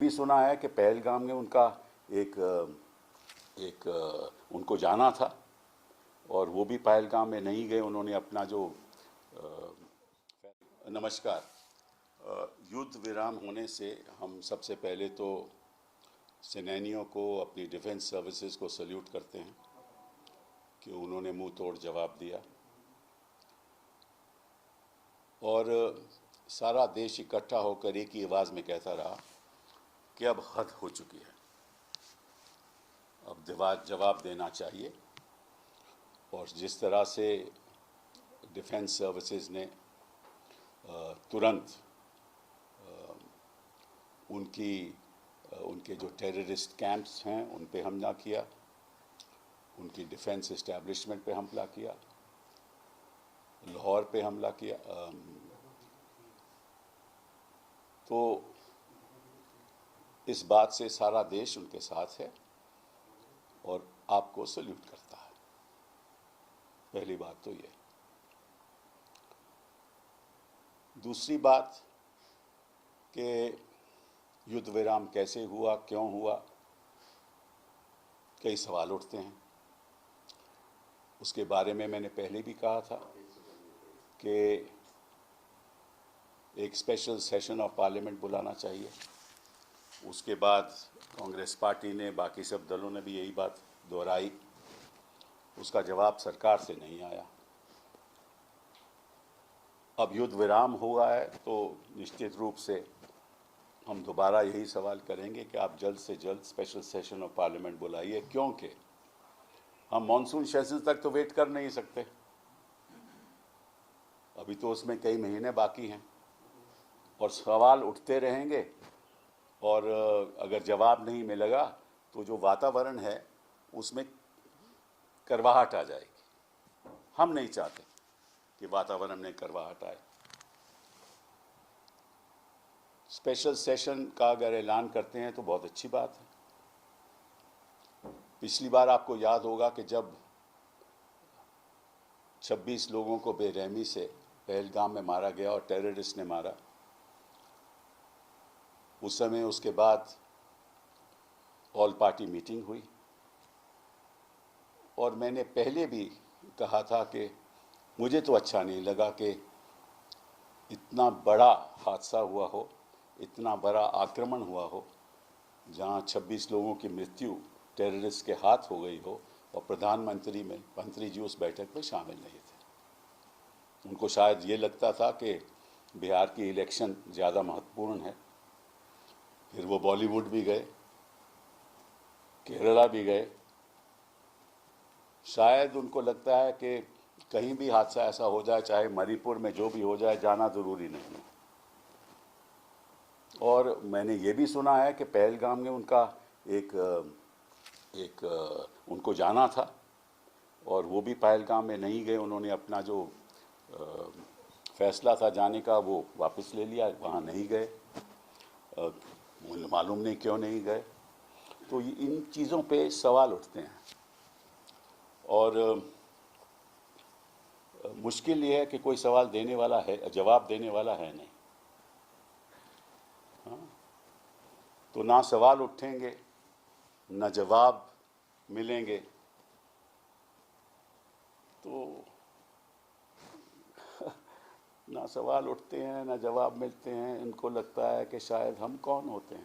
भी सुना है कि पहलगाम में उनका एक एक उनको जाना था और वो भी पहलगाम में नहीं गए। उन्होंने अपना जो नमस्कार। युद्ध विराम होने से हम सबसे पहले तो सेनानियों को, अपनी डिफेंस सर्विसेज को सल्यूट करते हैं कि उन्होंने मुंह तोड़ जवाब दिया और सारा देश इकट्ठा होकर एक ही आवाज़ में कहता रहा कि अब हद हो चुकी है, अब जवाब देना चाहिए। और जिस तरह से डिफेंस सर्विसेज ने तुरंत उनके जो टेररिस्ट कैंप्स हैं उन पे हमला किया, उनकी डिफेंस इस्टेब्लिशमेंट पे हमला किया, लाहौर पे हमला किया, तो इस बात से सारा देश उनके साथ है और आपको सल्यूट करता है। पहली बात तो ये। दूसरी बात कि युद्ध विराम कैसे हुआ, क्यों हुआ, कई सवाल उठते हैं। उसके बारे में मैंने पहले भी कहा था कि एक स्पेशल सेशन ऑफ पार्लियामेंट बुलाना चाहिए। उसके बाद कांग्रेस पार्टी ने, बाकी सब दलों ने भी यही बात दोहराई। उसका जवाब सरकार से नहीं आया। अब युद्ध विराम हुआ है तो निश्चित रूप से हम दोबारा यही सवाल करेंगे कि आप जल्द से जल्द स्पेशल सेशन ऑफ पार्लियामेंट बुलाइए, क्योंकि हम मॉनसून सेशन तक तो वेट कर नहीं सकते। अभी तो उसमें कई महीने बाकी हैं और सवाल उठते रहेंगे और अगर जवाब नहीं मिलेगा तो जो वातावरण है उसमें करवाहट आ जाएगी। हम नहीं चाहते कि वातावरण में करवाहट आए। स्पेशल सेशन का अगर ऐलान करते हैं तो बहुत अच्छी बात है। पिछली बार आपको याद होगा कि जब 26 लोगों को बेरहमी से पहलगाम में मारा गया और टेररिस्ट ने मारा, उस समय उसके बाद ऑल पार्टी मीटिंग हुई और मैंने पहले भी कहा था कि मुझे तो अच्छा नहीं लगा कि इतना बड़ा हादसा हुआ हो, इतना बड़ा आक्रमण हुआ हो, जहां 26 लोगों की मृत्यु टेररिस्ट के हाथ हो गई हो और मंत्री जी उस बैठक में शामिल नहीं थे। उनको शायद ये लगता था कि बिहार की इलेक्शन ज़्यादा महत्वपूर्ण है। फिर वो बॉलीवुड भी गए, केरला भी गए। शायद उनको लगता है कि कहीं भी हादसा ऐसा हो जाए, चाहे मणिपुर में जो भी हो जाए, जाना ज़रूरी नहीं है। और मैंने ये भी सुना है कि पहलगाम में उनका एक उनको जाना था और वो भी पहलगाम में नहीं गए। उन्होंने अपना जो फैसला था जाने का वो वापस ले लिया, वहाँ नहीं गए। मालूम नहीं क्यों नहीं गए। तो इन चीज़ों पे सवाल उठते हैं और मुश्किल ये है कि कोई सवाल देने वाला है, जवाब देने वाला है नहीं। हाँ? तो ना सवाल उठेंगे ना जवाब मिलेंगे, तो ना सवाल उठते हैं ना जवाब मिलते हैं। इनको लगता है कि शायद हम कौन होते हैं।